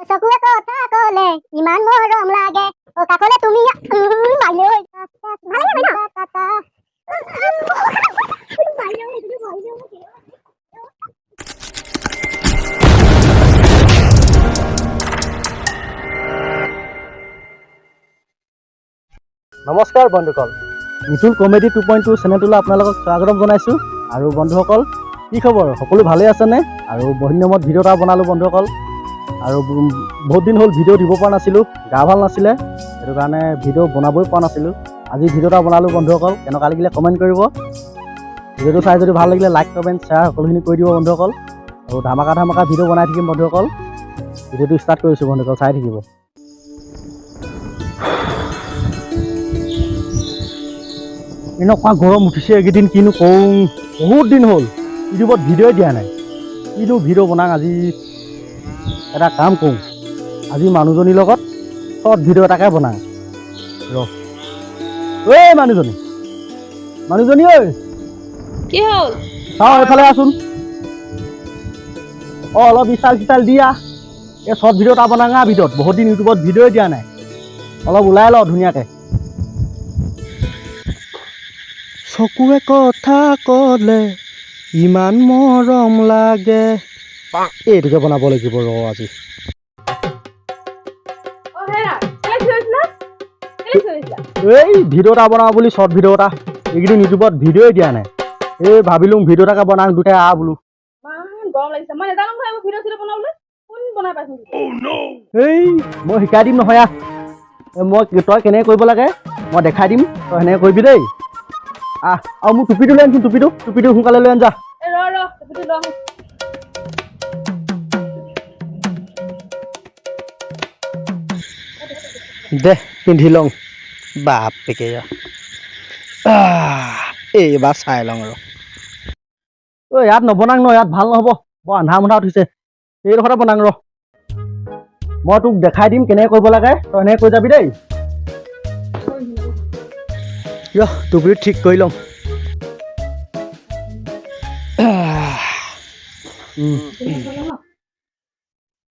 চকুৱে কথা কলে ইমান মৰম লাগে ও কাকলে তুমি মাইলে ভালে যাবে না কাকা নমস্কাৰ বন্ধুসকল নিতুল কমেডি 2.2 চেনেলটোলৈ আপোনালোকক স্বাগতম জনাইছোঁ আৰু বন্ধুসকল কি খবৰ সকলো ভালে আছেনে আৰু বহু দিনৰ মূৰত ভিডিঅ' এটা বনালোঁ বন্ধুসকল আৰু বহুত দিন হ'ল ভিডিঅ' দিব পৰা নাছিলোঁ গা ভাল নাছিলে সেইটো কাৰণে ভিডিঅ' বনাবই পৰা নাছিলোঁ আজি ভিডিঅ' এটা বনালোঁ বন্ধুসকল কেনেকুৱা লাগিলে কমেণ্ট কৰিব ভিডিঅ'টো চাই যদি ভাল লাগিলে লাইক কমেণ্ট শ্বেয়াৰ সকলোখিনি কৰি দিব বন্ধুসকল আৰু ধামাকা ভিডিঅ' বনাই থাকিম বন্ধুসকল ভিডিঅ'টো ষ্টাৰ্ট কৰিছোঁ বন্ধুসকল চাই থাকিব এনেকুৱা গৰম উঠিছে এইকেইদিন কিনো কওঁ বহুত দিন হ'ল ইউটিউবত ভিডিঅ'ই দিয়া নাই কিনো ভিডিঅ' বনাওঁ আজি এটা কাম কৰোঁ আজি মানুহজনীৰ লগত শ্বৰ্ট ভিডিঅ' এটাকে বনাওঁ ঐ মানুহজনী ঐ কি হ'ল চাওঁ এইফালে আছোন অলপ ষ্টাইল দিয়া এই শ্বৰ্ট ভিডিঅ' এটা বনাওঁ ভিতৰত বহুত দিন ইউটিউবত ভিডিঅ'ই দিয়া নাই অলপ ওলাই ল ধুনীয়াকৈ চকুৱে কথা কলে ইমান মৰম লাগে এইটোকে বনাব লাগিব ৰ আজি এই ভিডিঅ' এটা বনাওঁ বুলি শ্বৰ্ট ভিডিঅ' এটা এইকেইদিন ইউটিউবত ভিডিঅ'ই দিয়া নাই এই ভাবিলোঁ ভিডিঅ' এটাকে বনাওঁ দুটাই বোলো এই মই শিকাই দিম নহয় মই তই কেনেকৈ কৰিব লাগে মই দেখাই দিম তই সেনেকৈ কৰিবি দেই আৰু মোৰ টুপিটো লৈ আনচোন টুপিটো সোনকালে লৈ আন যা দে পিন্ধি লওঁ বাপেকে এইবাৰ চাই লওঁ আৰু ইয়াত নবনাং ন ইয়াত ভাল নহ'ব বৰ আন্ধা উঠিছে এইডোখৰতে বনাং ৰ মই তোক দেখাই দিম কেনেকৈ কৰিব লাগে তই এনেকৈ কৈ যাবি দেই টুপিটো ঠিক কৰি লওঁ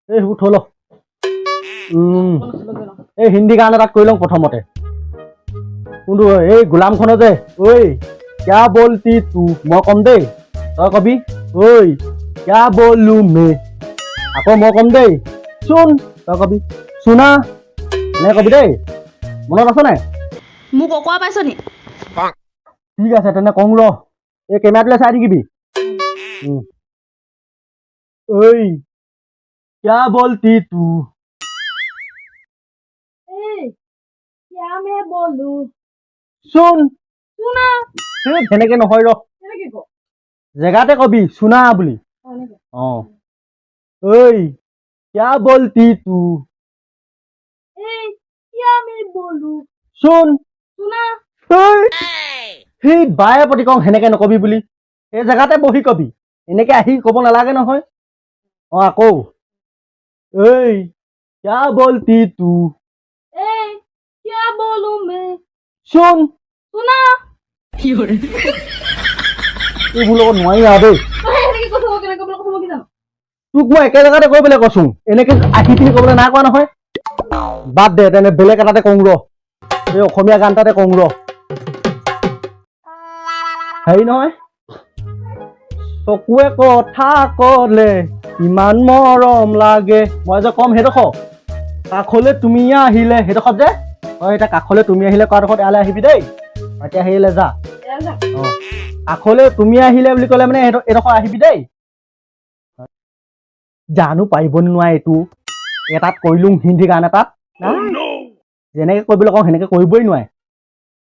এই সেইবোৰ থৈ ল এই হিন্দী গান এটা কৰি লওঁ প্ৰথমতে কোনটো এই গোলামখনে যে ঐ ক্যা বলতি তু মই কম দেই তই কবি ঐ ক্যা বলো মে আকৌ মই কম দেই চোন তই কবি চুনা এনে কবি দেই মনত আছে নাই মোক অকোৱা পাইছ নি ঠিক আছে তেনে কওঁ ৰ এই কেমেৰাটোলৈ চাই থাকিবি ঐ ক্যা বলতি তু চোন সেনেকে নহয় ৰ জেগাতে কবি চুনা বুলি ঐ ক্যা বলতি তু চোন সেই বায়ে প্ৰতি কওঁ সেনেকে নকবি বুলি এই জেগাতে বহি কবি এনেকে আহি ক'ব নালাগে নহয় আকৌ ঐ ক্যা বলতি তু চোন এইবোৰ লগত নোৱাৰি আৰু দেই তোক মই একে জেগাতে কৰিবলৈ কৈছো এনেকে আহি পিনি ক'বলৈ নাই কোৱা নহয় বাদ দে তেনে বেলেগ এটাতে কওঁ ৰ এই অসমীয়া গান এটাতে কওঁ ৰ হেৰি নহয় চকুৱে কথা কলে ইমান মৰম লাগে মই যে কম সেইডোখৰ কাষলৈ তুমি আহিলে সেইডোখৰত যে এতিয়া কাষলৈ তুমি আহিলে কোৱাডোখৰত ইয়ালৈ আহিবি দেই এতিয়া হেৰিলে যা কাষলৈ তুমি আহিলে বুলি ক'লে মানে এইডোখৰ আহিবি দেই জানো পাৰিব নোৱাৰে এইটো এটাত কৰিলোঁ হিন্দী গান এটাত যেনেকে কৰিবলৈ কওঁ সেনেকে কৰিবই নোৱাৰে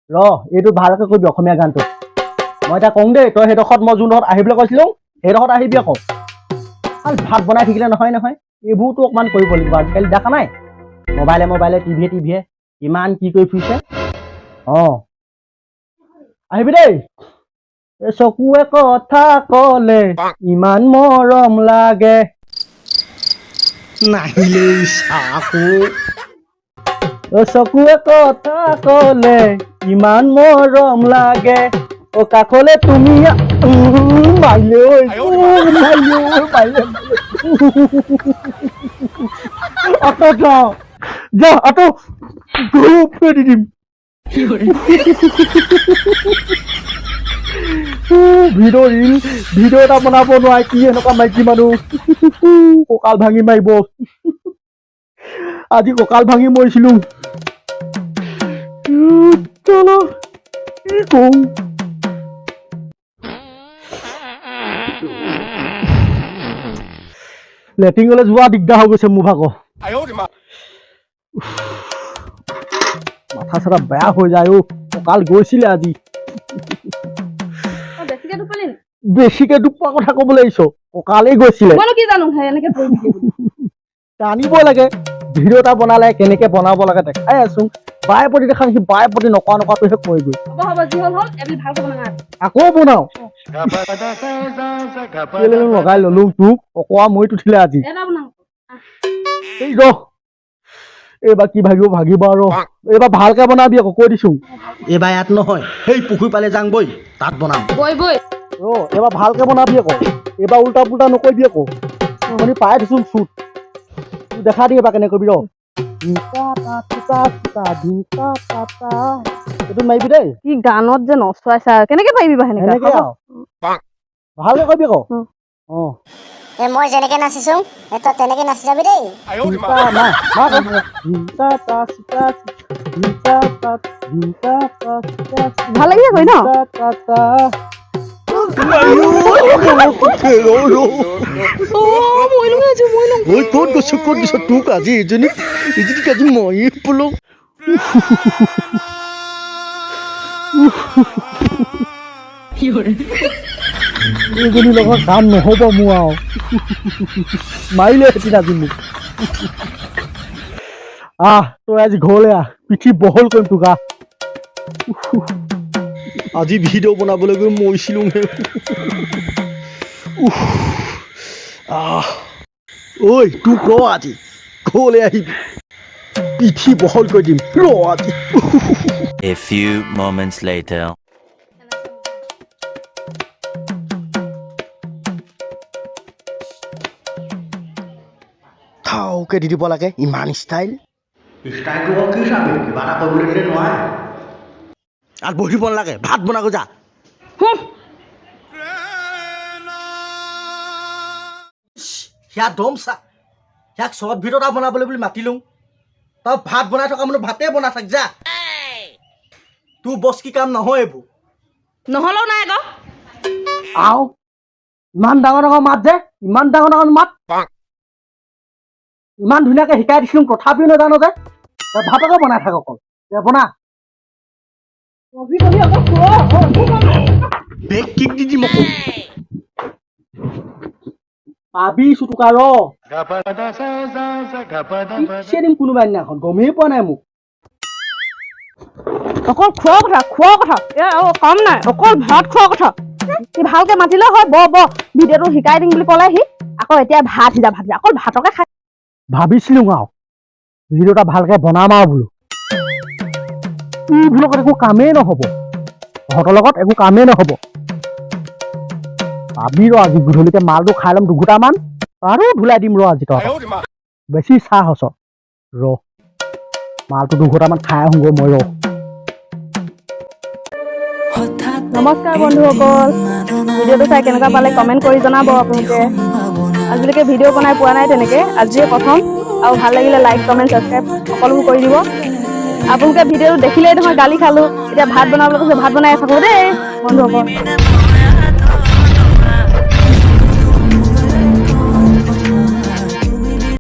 ৰ এইটো ভালকে কৰিবি অসমীয়া গানটো মই এতিয়া কওঁ দেই তই সেইডোখৰত মই যোনডোখৰত আহিবলৈ কৈছিলোঁ সেইডোখৰত আহিবি আকৌ ভাত বনাই থাকিলে নহয় এইবোৰতো অকণমান কৰিব লাগিব আজিকালি দেখা নাই মোবাইলে টিভিয়ে ইমান কি কৰি ফুৰিছে আহিবি দেই চকুৱে কথা কলে ইমান মৰম লাগে নাহিলে চাকো চকুৱে কথা কলে ইমান মৰম লাগে ও কাষলে তুমি মাইলে অটো যাও যা অটো গ্ৰুপে দি দিম ভিডিঅ' এটা বনাব নোৱাৰে কি এনেকুৱা মাইকী মানুহ কঁকাল ভাঙি মাৰিব আজি কঁকাল ভাঙি মৰিছিলো চলো কি কওঁ লেট্ৰিনলৈ যোৱা দিগদাৰ হৈ গৈছে মোৰ ভাগৰ মাথা চাথা বেয়া হৈ যায় অ কঁকাল গৈছিলে আজি বেছিকে টোপনি নি? বেছিকে দুপা কথা ক'বলৈ আহিছ কঁকালেই গৈছিলে মইনো কি জানো এনেকে পৰি থাকিব জানিবই লাগে ভিডিঅ' এটা বনালে কেনেকে বনাব লাগে দেখাই আছো বায়ে প্ৰতি দেখা নেকি বায়ে প্ৰতি নকৰা নকৰাটোহে কৈ গৈ হ'ব যি হ'ল হ'ল এবিল ভালকে বনাঙা আকৌ বনাও কেলে লগাই ললো তোক অকৰা মৰিত উঠিলে আজি এটা বনাওঁ এই ৰ এইবাৰ কি ভাগিব ভাগিব আৰু এইবাৰ ভালকে বনাবি আকৌ কৈ দিছো এইবাৰ ইয়াত নহয় সেই পুখুৰী পালে যাং বই তাত বনাম বৈ এইবাৰ ভালকে বনাবি আকৌ এইবাৰ উল্টা পুল্টা নকৰিবি আকৌ শুনি পাই দিছো চুট তোৰ দেখা দি এবাৰ কেনে কৰিবি ৰ এইটো মাৰিবি দেই কি গানত যে নচুৱাইছা কেনেকে পাৰিবি বা এনেকে আৰু ভালকে কৰিবি আকৌ অঁ মই যেনেকে নাচিছো তই তেনেকে নাচি যাবি দেই ভাল লাগিছে কৈ ন ক'ত গৈছো ক'ত দিছ তোক আজি এজনীক আজি মই বোলো এইজনীৰ লগত কাম নহ'ব মোৰ আৰু মাৰিলে হেঁতেন আজি মোক তই আজি ঘৰলৈ আহ পিঠি বহল কৰিম তোক আজি ভিডিঅ' বনাবলৈ গৈ মৰিছিলো ঐ তোক ৰ আজি ঘৰলৈ আহিবি পিঠি বহল কৰি দিম ৰ আজি A few moments later. থাওকে দি দিব লাগে ইমান ষ্টাইলটো কি চাবি কিবা এটা কৰিবলৈ দিলে নোৱাৰে আৰু বহিব নালাগে ভাত বনাব যা সিয়া দম চা সিয়াক চৰ্ট ভিডিঅ' এটা বনাবলৈ বুলি মাতি লওঁ তই ভাত বনাই থকা মানুহ ভাতেই বনাই থাক যা তোৰ বছ কি কাম নহয় এইবোৰ নহ'লেও নাই আকৌ আও ইমান ডাঙৰ ডাঙৰ মাত যে ইমান ডাঙৰ ডাঙৰ মাত ইমান ধুনীয়াকে শিকাই দিছিলো তথাপিও নাজানো যে তই ভাতকে বনাই থাক অকল বনা বেগ কিক দি দিম আকৌ পাবিছো তোকা ৰ দিম কোনোবা দিনাখন গমেই পোৱা নাই মোক অকল খোৱা কথা কাম নাই অকল ভাত খোৱা কথা সি ভালকে মাতিলে হয় ভিডিঅ'টো শিকাই দিম বুলি ক'লে সি আকৌ এতিয়া ভাত সিজা অকল ভাতকে খাই ভাবিছিলো আৰু ভিডিঅ' এটা ভালকে বনাম আৰু বোলো বোলো একো কামেই নহ'ব তহঁতৰ লগত একো কামেই নহ'ব পাবি ৰ আজি গধূলিকে মালটো খাই ল'ম দুঘোটামান আৰু ধুলাই দিম ৰ আজি তহঁতক বেছি চাহ হচ ৰ মালটো দুঘোটামান খাই আহোঁগৈ মই ৰ নমস্কাৰ বন্ধুসকল ভিডিঅ'টো চাই কেনেকুৱা পালে কমেণ্ট কৰি জনাব আপোনালোকে আজিলৈকে ভিডিঅ' বনাই পোৱা নাই তেনেকৈ আজিয়ে প্ৰথম আৰু ভাল লাগিলে লাইক কমেণ্ট ছাবস্ক্ৰাইব সকলোবোৰ কৰি দিব আপোনালোকে ভিডিঅ'টো দেখিলেই নহয় গালি খালোঁ এতিয়া ভাত বনাবলৈ কৈছে ভাত বনাই থাকোঁ দেই বন্ধুসকল